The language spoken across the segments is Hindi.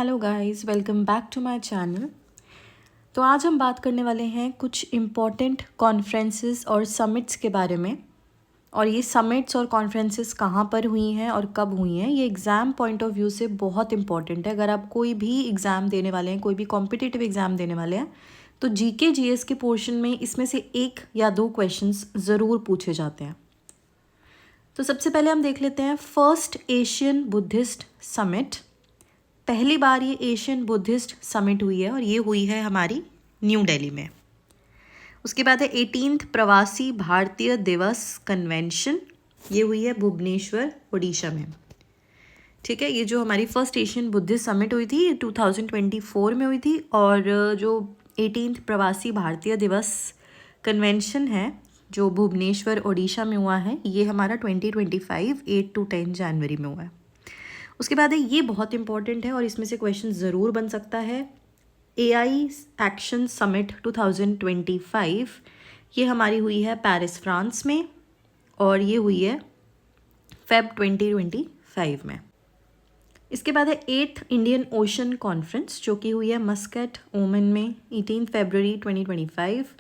Hello guys, welcome back to my channel. तो आज हम बात करने वाले हैं कुछ इम्पॉर्टेंट कॉन्फ्रेंसेस और समिट्स के बारे में। और ये समिट्स और कॉन्फ्रेंसेस कहाँ पर हुई हैं और कब हुई हैं, ये एग्ज़ाम पॉइंट ऑफ व्यू से बहुत इंपॉर्टेंट है। अगर आप कोई भी एग्ज़ाम देने वाले हैं, कोई भी कॉम्पिटिटिव एग्ज़ाम देने वाले हैं, तो जीके जीएस के पोर्शन में इसमें से एक या दो क्वेश्चंस ज़रूर पूछे जाते हैं। तो सबसे पहले हम देख लेते हैं फर्स्ट एशियन बुद्धिस्ट समिट। पहली बार ये एशियन बुद्धिस्ट समिट हुई है और ये हुई है हमारी न्यू दिल्ली में। उसके बाद है 18th प्रवासी भारतीय दिवस कन्वेंशन, ये हुई है भुवनेश्वर उड़ीसा में। ठीक है, ये जो हमारी फर्स्ट एशियन बुद्धिस्ट समिट हुई थी 2024 में हुई थी। और जो 18th प्रवासी भारतीय दिवस कन्वेंशन है जो भुवनेश्वर उड़ीसा में हुआ है, ये हमारा 2025 8 to 10 जनवरी में हुआ है। उसके बाद है, ये बहुत इंपॉर्टेंट है और इसमें से क्वेश्चन ज़रूर बन सकता है, AI एक्शन समिट 2025, ये हमारी हुई है पेरिस फ्रांस में और ये हुई है फेब 2025 में। इसके बाद है 8th इंडियन ओशन कॉन्फ्रेंस जो कि हुई है मस्कट ओमन में 18 फरवरी 2025।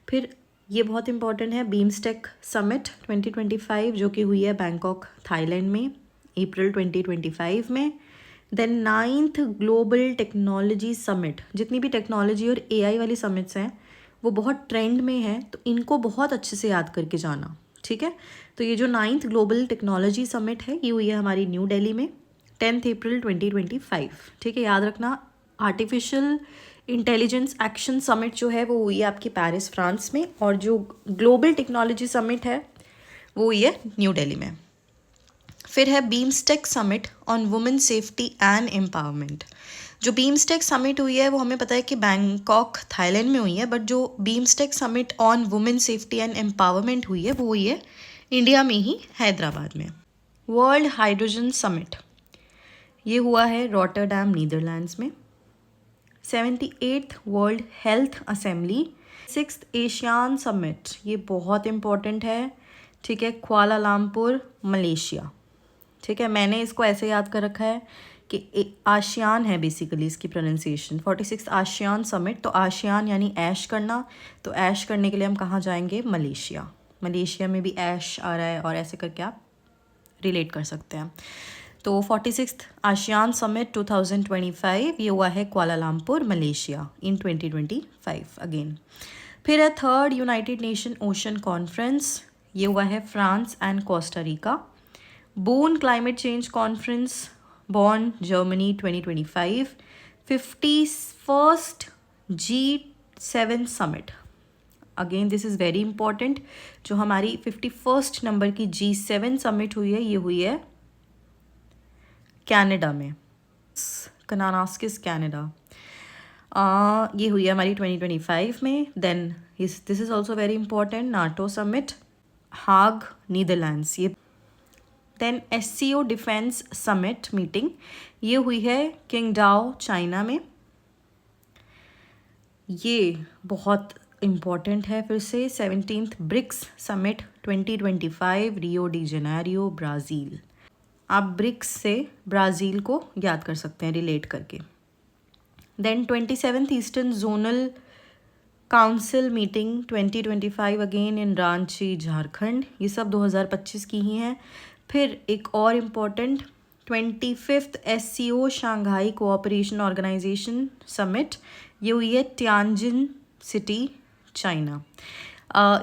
फिर ये बहुत इंपॉर्टेंट है बीमस्टेक समिट 2025 जो कि हुई है बैंकॉक थाईलैंड में अप्रैल 2025 में। Then 9th global technology summit, जितनी भी टेक्नोलॉजी और AI वाली समिट्स हैं वो बहुत ट्रेंड में है, तो इनको बहुत अच्छे से याद करके जाना। ठीक है, तो ये जो 9th ग्लोबल टेक्नोलॉजी समिट है ये हुई है हमारी न्यू दिल्ली में 10th अप्रैल 2025। ठीक है, याद रखना। आर्टिफिशियल इंटेलिजेंस एक्शन समिट जो है वो हुई है आपकी पेरिस फ्रांस में, और जो ग्लोबल टेक्नोलॉजी समिट है वो हुई है न्यू दिल्ली में। फिर है BIMSTEC summit on women safety and empowerment. जो बीमस्टेक समिट हुई है वो हमें पता है कि बैंकॉक थाईलैंड में हुई है, बट जो BIMSTEC summit on women safety and empowerment हुई है वो हुई है इंडिया में ही, हैदराबाद में। वर्ल्ड हाइड्रोजन समिट ये हुआ है रॉटरडैम नीदरलैंड्स में। 78th World Health Assembly. 6th ASEAN summit, ये बहुत इम्पॉर्टेंट है। ठीक है, कुआलालंपुर मलेशिया। ठीक है, मैंने इसको ऐसे याद कर रखा है कि आशियान है बेसिकली इसकी प्रोनाउंसिएशन। 46th आशियान समिट, तो आशियान यानी ऐश करना, तो ऐश करने के लिए हम कहाँ जाएंगे? मलेशिया। मलेशिया में भी ऐश आ रहा है और ऐसे करके आप रिलेट कर सकते हैं। तो 46th आशियान समिट 2025 ये हुआ है कुआलालंपुर मलेशिया इन 2025 अगेन। फिर है 3rd United nation ocean conference, ये हुआ है France and Costa Rica. Bone climate change conference, Bon Germany 2025। 51st G7 summit, again this is very important. जो हमारी 51st नंबर की G7 समिट हुई है ये हुई है कनाडा में, कनानास्किस कनाडा। ये हुई है हमारी 2025 में। Then this is also very important, NATO summit Hague Netherlands. ये then SCO defence summit meeting, ये हुई है किंगडाओ चाइना में। ये बहुत इम्पॉर्टेंट है फिर से। 17th BRICS summit 2025 Rio de Janeiro Brazil. आप ब्रिक्स से ब्राज़ील को याद कर सकते हैं रिलेट करके। Then 27th eastern zonal council meeting 2025 again in Ranchi Jharkhand, ये सब 2025 की ही हैं। फिर एक और important 25th SCO Shanghai cooperation organisation summit, ये हुई है तियानजिन सिटी चाइना।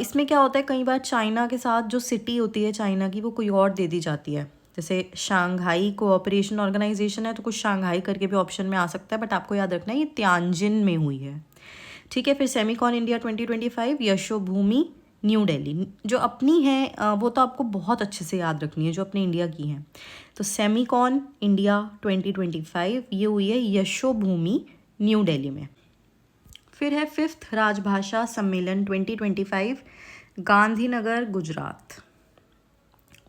इसमें क्या होता है, कई बार चाइना के साथ जो सिटी होती है चाइना की वो कोई और दे दी जाती है। जैसे शंघाई कोऑपरेशन ऑर्गेनाइजेशन है तो कुछ शंघाई करके भी ऑप्शन में आ सकता है, बट आपको याद रखना है ये तियानजिन में हुई है। ठीक है, फिर Semicon India 2025 Yashobhoomi new Delhi. जो अपनी है वो तो आपको बहुत अच्छे से याद रखनी है, जो अपने इंडिया की हैं। तो सेमीकॉन इंडिया 2025 ये हुई है यशोभूमि न्यू दिल्ली में। फिर है 5th राजभाषा सम्मेलन 2025 Gandhinagar Gujarat.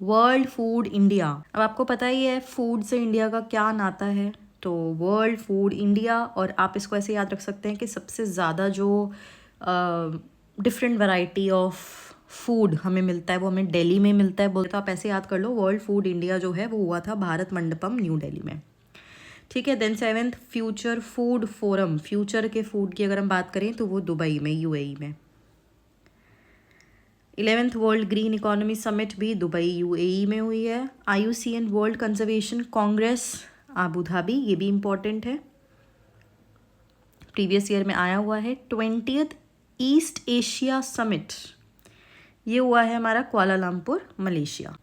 World food India, अब आपको पता ही है फूड से इंडिया का क्या नाता है, तो वर्ल्ड फूड इंडिया। और आप इसको ऐसे याद रख सकते हैं कि सबसे ज़्यादा जो डिफरेंट वैरायटी ऑफ फूड हमें मिलता है वो हमें दिल्ली में मिलता है, बोलते तो आप ऐसे याद कर लो। वर्ल्ड फूड इंडिया जो है वो हुआ था भारत मंडपम न्यू दिल्ली में। ठीक है। Then 7th future food forum, future के फूड की अगर हम बात करें तो वो दुबई में, यूएई में। 11th world green economy summit भी दुबई यूएई में हुई है। IUCN world conservation Congress Abu Dhabi, ये भी इम्पोर्टेंट है, प्रीवियस ईयर में आया हुआ है। 20th ईस्ट एशिया समिट, ये हुआ है हमारा Kuala Lumpur Malaysia.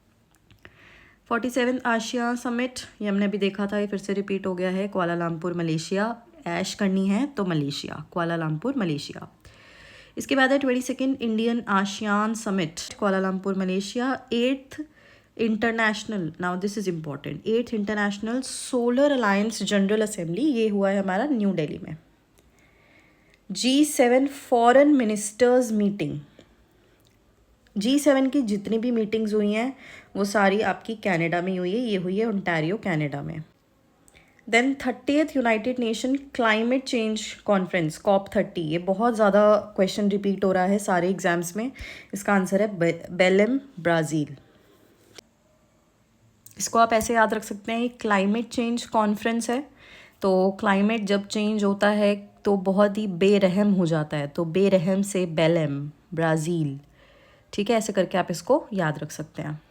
47th ASEAN summit, ये हमने अभी देखा था, ये फिर से रिपीट हो गया है, कुआलालंपुर मलेशिया। ऐश करनी है तो मलेशिया, कुआलालंपुर मलेशिया। इसके बाद है 22nd Indian ASEAN summit, Kuala Lumpur Malaysia. 8th international, now this is important, 8th international solar alliance general assembly, ये हुआ है हमारा न्यू दिल्ली में। G7 foreign ministers meeting, G7 की जितनी भी मीटिंग्स हुई हैं वो सारी आपकी कनाडा में हुई है, ये हुई है ओंटारियो कनाडा में। Then 30th United Nation climate change conference COP30, ये बहुत ज़्यादा क्वेश्चन रिपीट हो रहा है सारे एग्जाम्स में। इसका आंसर है बेलेम, ब्राज़ील। इसको आप ऐसे याद रख सकते हैं, क्लाइमेट चेंज कॉन्फ्रेंस है, तो क्लाइमेट जब चेंज होता है तो बहुत ही बेरहम हो जाता है, तो बेरहम से बेलेम, ब्राज़ील। ठीक है, ऐसे करके आप इसको याद रख सकते हैं।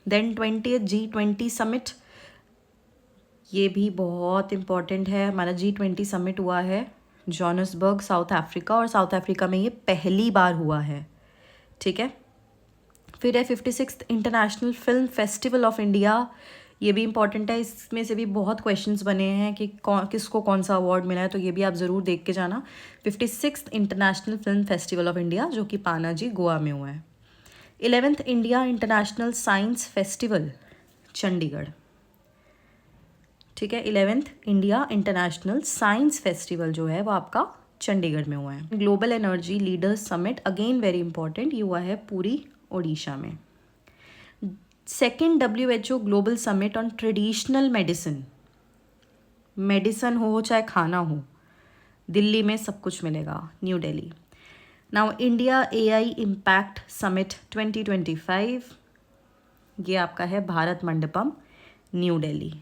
देन 20th G20 समिट, ये भी बहुत इम्पॉर्टेंट है। हमारा G20 समिट हुआ है जोहान्सबर्ग, साउथ अफ्रीका, और साउथ अफ्रीका में ये पहली बार हुआ है। ठीक है, फिर है 56th international film festival of India, ये भी इम्पॉर्टेंट है, इसमें से भी बहुत क्वेश्चंस बने हैं कि किसको कौन सा अवार्ड मिला है, तो ये भी आप ज़रूर देख के जाना। 56th international film festival of India, जो कि पानाजी गोवा में हुआ है। 11th India international science festival, Chandigarh. ठीक है, 11th India international science festival जो है वो आपका चंडीगढ़ में हुआ है। Global energy leaders summit, again very important, ये हुआ है पूरी ओडिशा में। 2nd WHO global summit on traditional medicine, medicine हो चाहे खाना हो, दिल्ली में सब कुछ मिलेगा, New Delhi. Now India AI impact summit 2025, ये आपका है भारत मंडपम, न्यू दिल्ली।